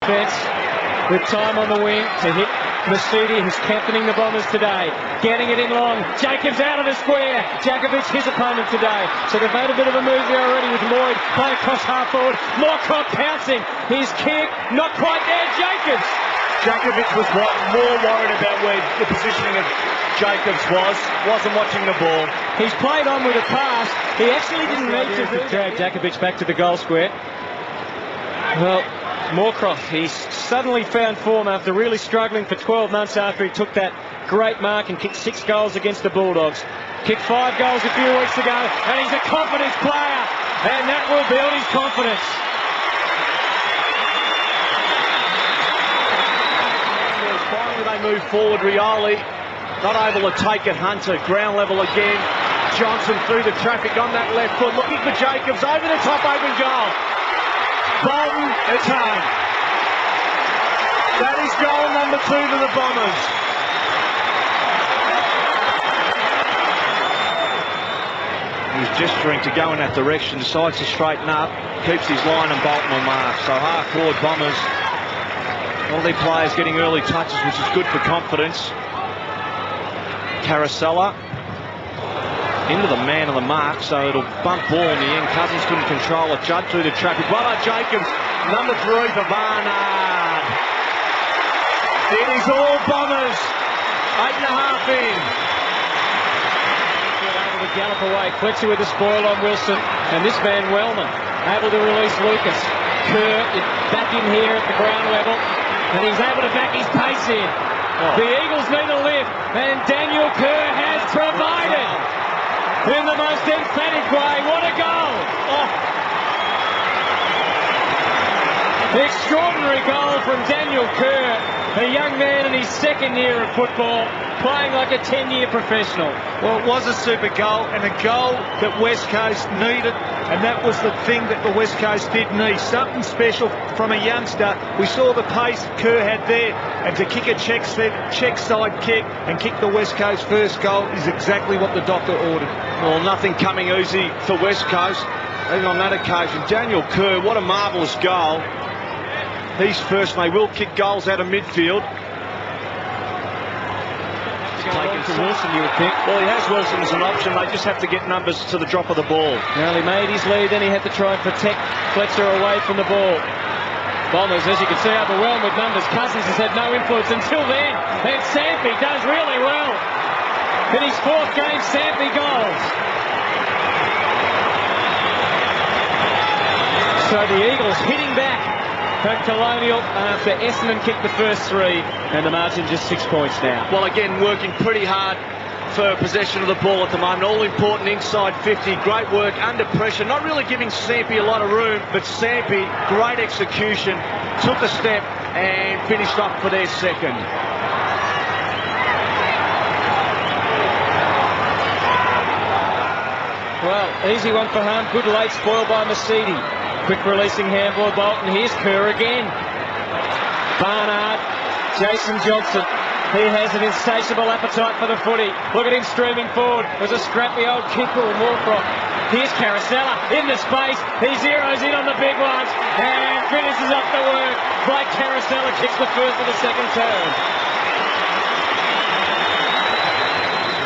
defence with time on the wing to hit Masidi, who's captaining the Bombers today. Getting it in long. Jacobs out of the square. Jakovic, his opponent today. So they've made a bit of a move there already with Lloyd playing across half forward. Moorcroft pouncing. His kick, not quite there. Jacobs. Jakovic was more worried about where the positioning of Jacobs was. Wasn't watching the ball. He's played on with a pass. He actually didn't need to drag Jakovic back to the goal square. Well, Moorcroft, he's suddenly found form after really struggling for 12 months after he took that great mark and kicked 6 goals against the Bulldogs. Kicked 5 goals a few weeks ago, and he's a confidence player, and that will build his confidence. Finally they move forward. Rioli not able to take it. Hunter, ground level again. Johnson through the traffic on that left foot, looking for Jacobs, over the top, open goal. Bolton, it's home. That is goal number 2 to the Bombers. He's gesturing to go in that direction, decides to straighten up, keeps his line and Bolton on mark. So half forward Bombers. All their players getting early touches, which is good for confidence. Caracella into the man on the mark, so it'll bump ball in the end. Cousins couldn't control it. Judd through the traffic. Well, Jacobs, number 3 for Barnard. It is all Bombers. 8.5 in. Able to gallop away. Fletcher with the spoil on Wilson, and this man Wellman able to release Lucas. Kerr back in here at the ground level, and he's able to back his pace in. The Eagles need a lift, and Daniel Kerr has provided. In the most emphatic way. What a goal! Oh. Extraordinary goal from Daniel Kerr, a young man in his 2nd year of football, playing like a 10-year professional. Well, it was a super goal, and a goal that West Coast needed, and that was the thing that the West Coast did need. Something special from a youngster. We saw the pace Kerr had there, and to kick a check side kick and kick the West Coast first goal is exactly what the doctor ordered. Well, nothing coming easy for West Coast, even on that occasion. Daniel Kerr, what a marvellous goal. He's first, and they will kick goals out of midfield. Taken to Wilson, you would think. Well, he has Wilson as an option. They just have to get numbers to the drop of the ball. Well, he made his lead, then he had to try and protect Fletcher away from the ball. Bombers, as you can see, overwhelmed with numbers. Cousins has had no influence until then. And Sampi does really well. In his 4th game, Sampi goals. So the Eagles hitting back at Colonial after Essendon kicked the first 3, and the margin just 6 points now. Well, again, working pretty hard for possession of the ball at the moment. All important inside 50. Great work under pressure. Not really giving Sampi a lot of room, but Sampi, great execution, took a step and finished off for their 2nd. Well, easy one for home. Good late spoil by Masidi. Quick releasing handball, Bolton. Here's Kerr again. Barnard, Jason Johnson. He has an insatiable appetite for the footy. Look at him streaming forward. There's a scrappy old kicker and Moorcroft. Here's Caracella in the space. He zeroes in on the big ones and finishes up the work. Blake Caracella kicks the first of the 2nd term.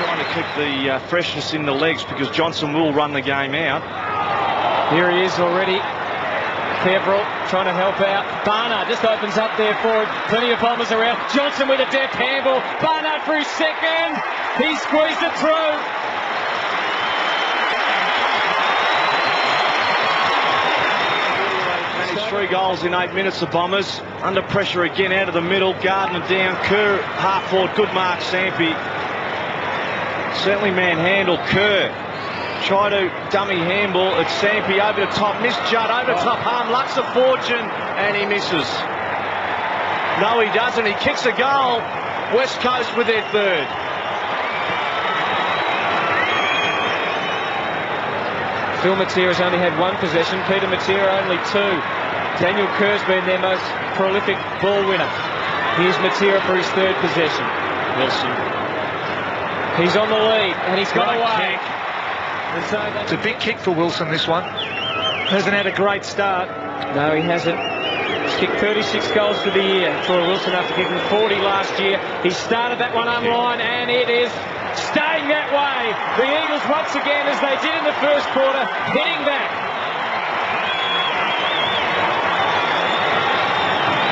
Trying to keep the freshness in the legs because Johnson will run the game out. Here he is already. Peverill trying to help out. Barnard just opens up there forward. Plenty of Bombers around. Johnson with a deft handball. Barnard for his 2nd. He squeezed it through. Managed 3 goals in 8 minutes, the Bombers. Under pressure again out of the middle. Gardner down. Kerr half forward. Good mark, Sampi. Certainly manhandled. Kerr. Try to dummy handball at Sampi over the top. Missed Judd over the top. Harm lucks a fortune and he misses. No, he doesn't. He kicks a goal. West Coast with their 3rd. Phil Matera's only had 1 possession. Peter Matera only 2. Daniel Kerr's been their most prolific ball winner. Here's Matera for his 3rd possession. Wilson. He's on the lead and he's got away. Kick. It's a big kick for Wilson, this one. Hasn't had a great start. No, he hasn't. He's kicked 36 goals for the year. Troy Wilson after kicking 40 last year. He started that one unlined, and it is staying that way. The Eagles once again, as they did in the first quarter, hitting back.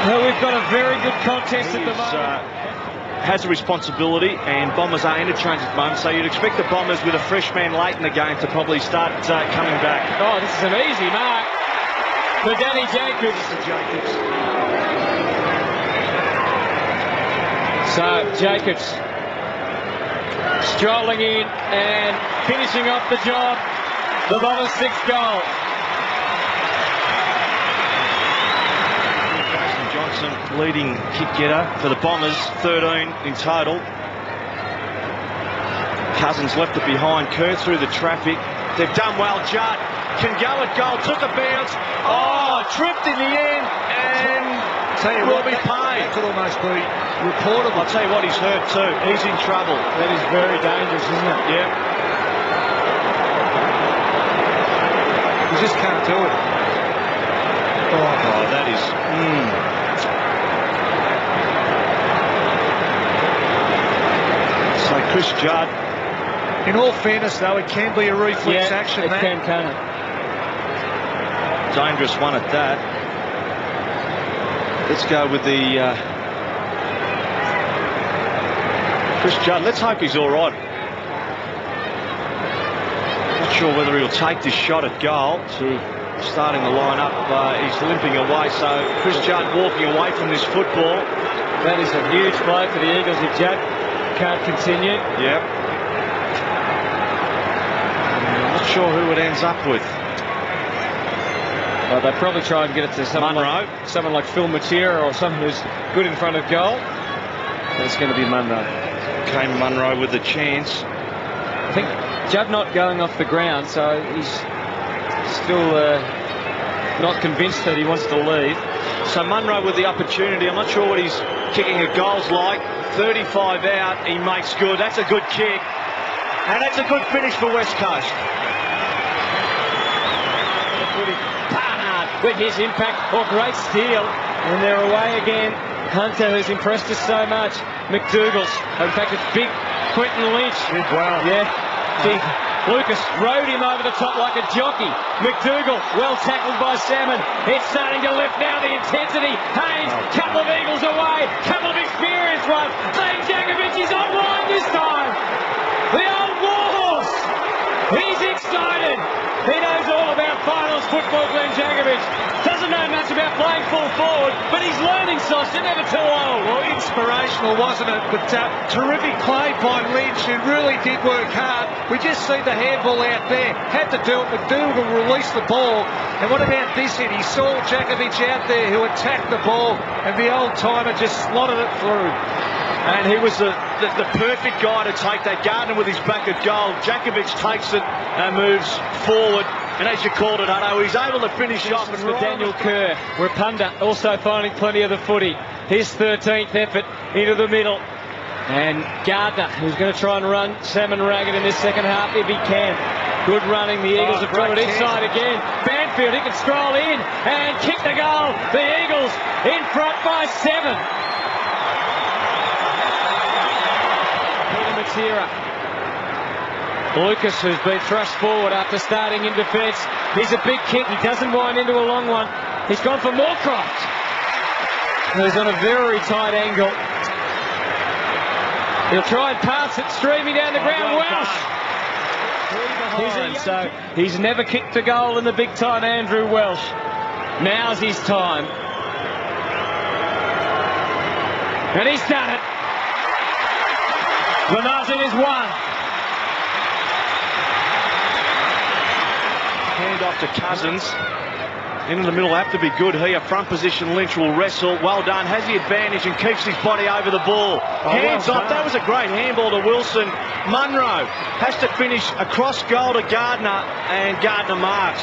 Well, we've got a very good contest at the moment. Has a responsibility, and Bombers are interchanged at the moment, so you'd expect the Bombers with a fresh man late in the game to probably start coming back. Oh, this is an easy mark for Danny Jacobs. So Jacobs strolling in and finishing off the job. The Bombers' 6th goal. Johnson, leading kick getter for the Bombers, 13 in total. Cousins left it behind, Kerr through the traffic. They've done well. Judd can go at goal, took a bounce. Oh, tripped in the end, and will be paid. That could almost be reportable. I'll tell you what, he's hurt too. He's in trouble. That is very dangerous, isn't it? Yeah. You just can't do it. Oh, that is... So Chris Judd. In all fairness, though, it can be a reflex action. It can it? Dangerous one at that. Let's go with the Chris Judd. Let's hope he's all right. Not sure whether he'll take this shot at goal. Starting the line-up, he's limping away. So Chris Judd walking away from this football. That is a huge blow for the Eagles if Judd can't continue. Yep. I'm not sure who it ends up with. Well, they'll probably try and get it to someone like Phil Matera or someone who's good in front of goal. But it's going to be Munro. Came Munro with the chance. I think Judd not going off the ground, so he's still not convinced that he wants to leave. So Munro with the opportunity. I'm not sure what he's kicking at goals like. 35 out, he makes good. That's a good kick. And that's a good finish for West Coast. Barnard with his impact. Oh, great steal. And they're away again. Hunter, who's impressed us so much. McDougall's. In fact, it's big Quentin Lynch. Did well. Yeah. Big. Lucas rode him over the top like a jockey. McDougall, well tackled by Salmon. It's starting to lift now, the intensity. Haynes, couple of Eagles away, couple of experienced ones. Zane Jankovic is online this time. The old warhorse. He's excited. He knows all about finals football, Glenn Jankovic. Doesn't know much about playing full forward, but he's learning, Sos. You're never too old. Well, inspirational, wasn't it? But terrific play by Lynch, who really did work hard. We just see the handball out there. Had to do it. McDougall released the ball. And what about this hit? He saw Jankovic out there who attacked the ball, and the old-timer just slotted it through. And he was the perfect guy to take that. Gardner with his back at goal. Jankovic takes it and moves forward. And as you called it, Hutto, he's able to finish off. And for Daniel Kerr, Rapunda also finding plenty of the footy. His 13th effort into the middle. And Gardner, who's going to try and run Salmon ragged in this second half if he can. Good running. The Eagles have thrown it inside again. Banfield, he can stroll in and kick the goal. The Eagles in front by 7. Matera. Lucas, who's been thrust forward after starting in defence. He's a big kick. He doesn't wind into a long one. He's gone for Moorcroft. He's on a very tight angle. He'll try and pass it streaming down the ground. Welsh. So he's never kicked a goal in the big time, Andrew Welsh. Now's his time. And he's done it. Glenarvan is 1. Hand off to Cousins. In the middle, have to be good here. Front position, Lynch will wrestle. Well done. Has the advantage and keeps his body over the ball. Hands off. That was a great handball to Wilson. Munro has to finish across goal to Gardner, and Gardner marks.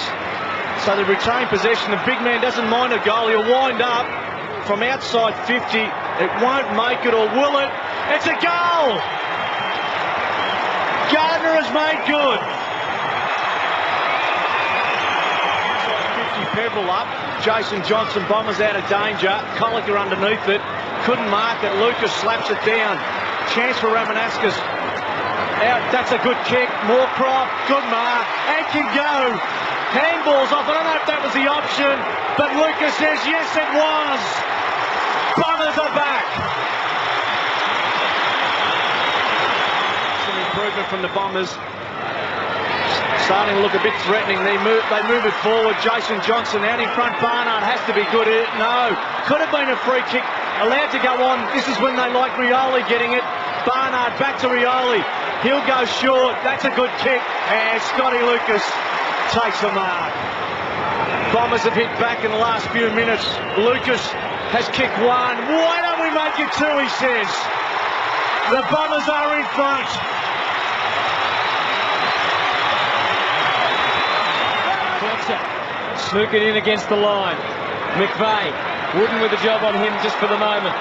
So they retain possession. The big man doesn't mind a goal. He'll wind up from outside 50. It won't make it, or will it? It's a goal! Gardner has made good. 50 pebble up. Jason Johnson, Bombers out of danger. Colliker underneath it. Couldn't mark it. Lucas slaps it down. Chance for Ramanaskas. Out. That's a good kick. Moorcroft. Good mark. And can go. Handballs off. I don't know if that was the option, but Lucas says yes, it was. Bombers are back. Some improvement from the Bombers. Starting to look a bit threatening. They move it forward. Jason Johnson out in front. Barnard has to be good at it. No. Could have been a free kick. Allowed to go on. This is when they like Rioli getting it. Barnard back to Rioli. He'll go short. That's a good kick. And Scotty Lucas takes the mark. Bombers have hit back in the last few minutes. Lucas has kicked one. Why don't we make it two, he says. The Bombers are in front. Snook it in against the line. McVeigh, Wooden with a job on him just for the moment.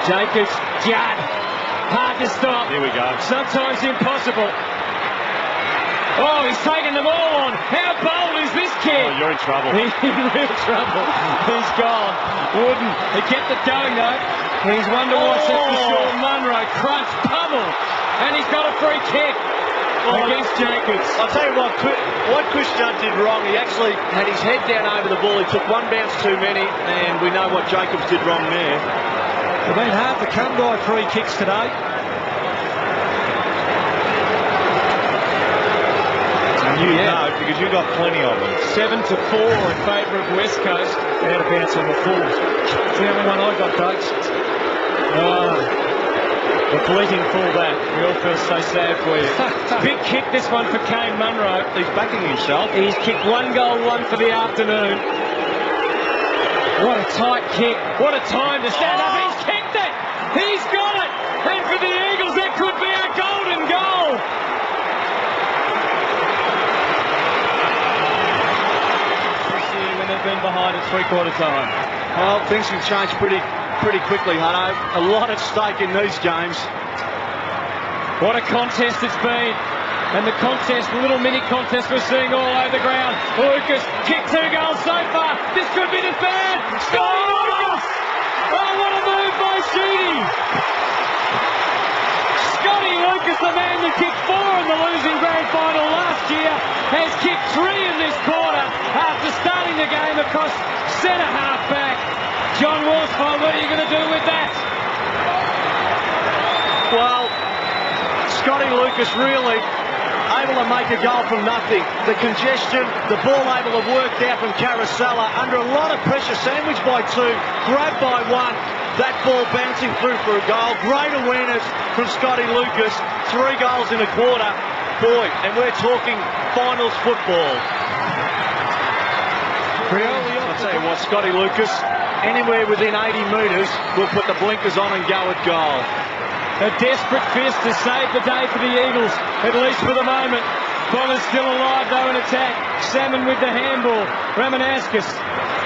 Jacobs, Judd, hard to stop. Here we go. Sometimes impossible. Oh, he's taken them all on. How bold is this kid? Oh, you're in trouble. He's in real trouble. He's gone. Wooden, he kept it going though. He's one to watch. That's for sure. Munro, crunch, pummel, and he's got a free kick. Against Jacobs. I'll tell you what Chris Judd did wrong. He actually had his head down over the ball. He took one bounce too many, and we know what Jacobs did wrong there. They've been hard to come by free kicks today. And you know, because you've got plenty of them. 7-4 in favour of West Coast. Out of bounce on the full. It's the only one I got, Dave. The bleating fullback. We all feel so sad for you. Big kick this one for Kane Munro. He's backing himself. He's kicked 1 goal, 1 for the afternoon. What a tight kick. What a time to stand up. He's kicked it. He's got it. And for the Eagles, that could be a golden goal. When they've been behind at three-quarter time. Well, things can change pretty quickly, Hutto. A lot at stake in these games. What a contest it's been. And the contest, the little mini contest we're seeing all over the ground. Lucas kicked 2 goals so far. This could be the third. Scotty Lucas! Oh, what a move by Sheedy! Scotty Lucas, the man that kicked 4 in the losing grand final last year, has kicked 3 in this quarter after starting the game across centre half back. John Worsfold, what are you going to do with that? Well, Scotty Lucas really able to make a goal from nothing. The congestion, the ball able to work out from Caracella under a lot of pressure, sandwiched by 2, grabbed by 1. That ball bouncing through for a goal. Great awareness from Scotty Lucas. 3 goals in a quarter. Boy, and we're talking finals football. I'll tell you what, Scotty Lucas, anywhere within 80 metres, will put the blinkers on and go at goal. A desperate fist to save the day for the Eagles, at least for the moment. Bombers still alive though in attack. Salmon with the handball. Ramanaskas.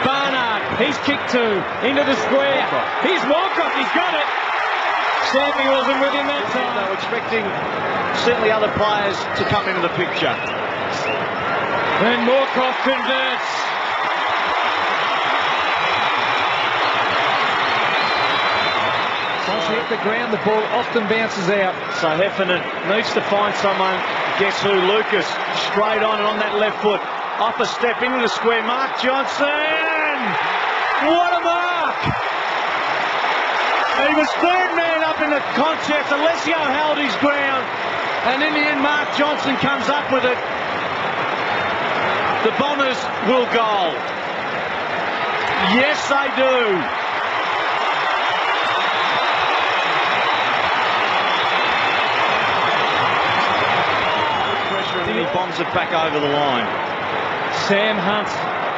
Barnard, he's kicked 2 into the square. Here's Moorcroft, he's got it. Sammy wasn't with him that time. They were expecting certainly other players to come into the picture. And Moorcroft converts. Once you hit the ground, the ball often bounces out. So Heffernan needs to find someone. Guess who? Lucas. Straight on and on that left foot. Off a step into the square. Mark Johnson! What a mark! He was 3rd man up in the contest. Alessio held his ground. And in the end, Mark Johnson comes up with it. The Bombers will goal. Yes, they do. And he bombs it back over the line. Sam Hunt,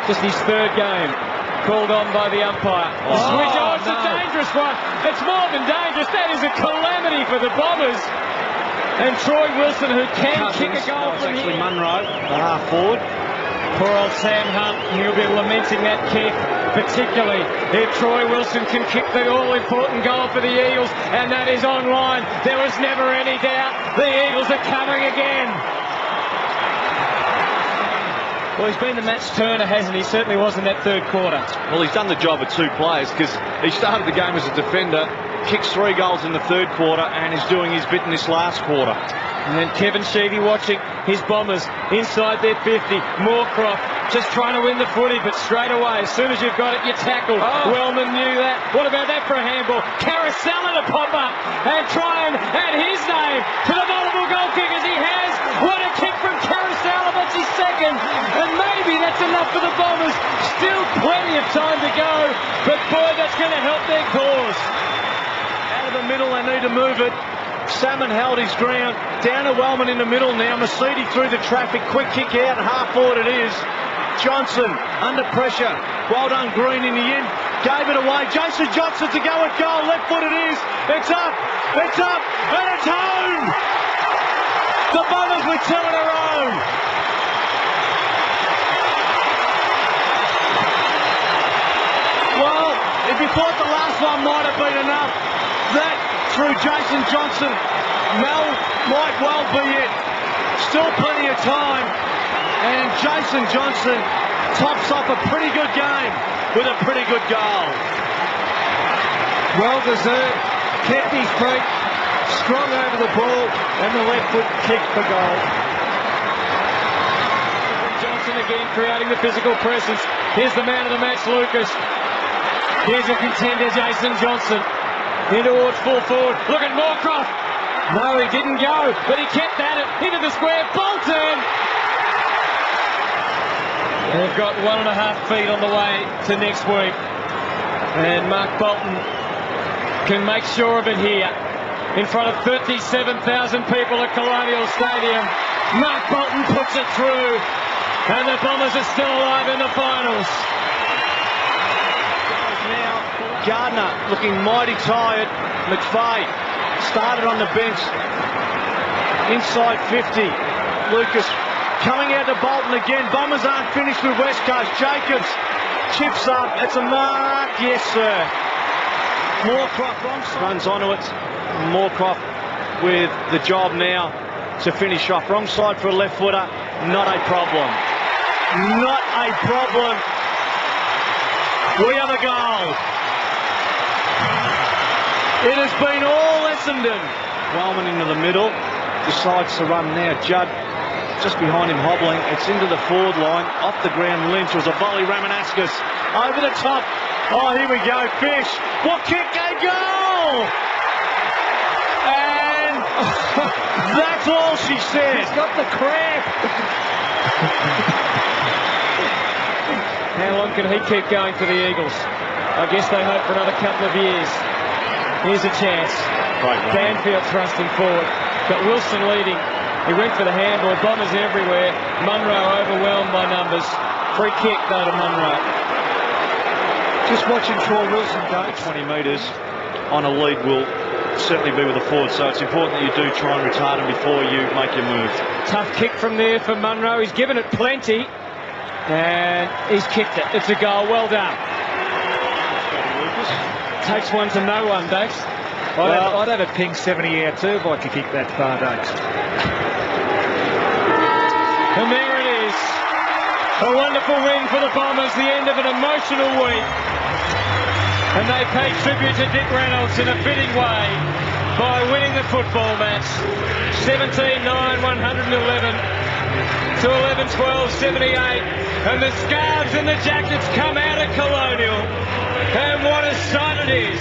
just his 3rd game, called on by the umpire. It's a dangerous one. It's more than dangerous. That is a calamity for the Bombers. And Troy Wilson, who can kick a goal from here. Munro, the half forward. Poor old Sam Hunt, he'll be lamenting that kick, particularly if Troy Wilson can kick the all-important goal for the Eagles, and that is online. There was never any doubt. The Eagles are coming again. Well, he's been the match turner, hasn't he? Certainly was in that third quarter. Well, he's done the job of two players because he started the game as a defender, kicked 3 goals in the third quarter, and is doing his bit in this last quarter. And then Kevin Sheedy watching his Bombers inside their 50. Moorcroft just trying to win the footy, but straight away, as soon as you've got it, you tackle. Wellman knew that. What about that for a handball? Carousel to pop up and try and add his name to the multiple goal kickers. He has. What a kick from Carousel, and that's his second. And maybe that's enough for the Bombers. Still plenty of time to go, but boy, that's going to help their cause. Out of the middle, they need to move it. Salmon held his ground. Down to Wellman in the middle now. Mercedes through the traffic. Quick kick out. Half forward it is. Johnson under pressure. Well done, Green in the end. Gave it away. Jason Johnson to go at goal. Left foot it is. It's up. It's up. And it's home. The Bombers with 2 in a row. Well, if you thought the last one might have been enough, that through Jason Johnson might well be it. Still plenty of time, and Jason Johnson tops off a pretty good game with a pretty good goal. Well deserved. Kept his feet, strong over the ball, and the left foot kick for goal. Johnson again creating the physical presence. Here's the man of the match, Lucas. Here's a contender, Jason Johnson. In towards full forward. Look at Moorcroft. No, he didn't go, but he kept at it. Into the square. Bolton. They've got 1.5 feet on the way to next week. And Mark Bolton can make sure of it here. In front of 37,000 people at Colonial Stadium. Mark Bolton puts it through. And the Bombers are still alive in the finals. Gardner looking mighty tired. McVeigh started on the bench. Inside 50. Lucas coming out to Bolton again. Bombers aren't finished with West Coast. Jacobs chips up. It's a mark. Yes, sir. Moorcroft runs onto it. Moorcroft with the job now to finish off. Wrong side for a left footer. Not a problem. Not a problem. We have a goal. It has been all Essendon. Wellman into the middle. Decides to run now. Judd just behind him hobbling. It's into the forward line. Off the ground, Lynch. It was a volley. Ramanaskas over the top. Oh, here we go. Fish. What kick? A goal! And that's all she said. He's got the cramp. How long can he keep going for the Eagles? I guess they hope for another couple of years. Here's a chance. Banfield thrusting forward. Got Wilson leading. He went for the handball. Bombers everywhere. Munro overwhelmed by numbers. Free kick though to Munro. Just watching Troy Wilson go. 20 metres on a lead will certainly be with the forward, so it's important that you do try and retard him before you make your move. Tough kick from there for Munro. He's given it plenty. And he's kicked it. It's a goal. Well done. Takes one to no one, Dakes. I'd have a ping 70 out too if I could kick that far, Dakes. And there it is. A wonderful win for the Bombers. The end of an emotional week. And they pay tribute to Dick Reynolds in a fitting way by winning the football match. 17-9, 111 to 11-12, 78. And the scarves and the jackets come out of Colonial. And what a sight it is.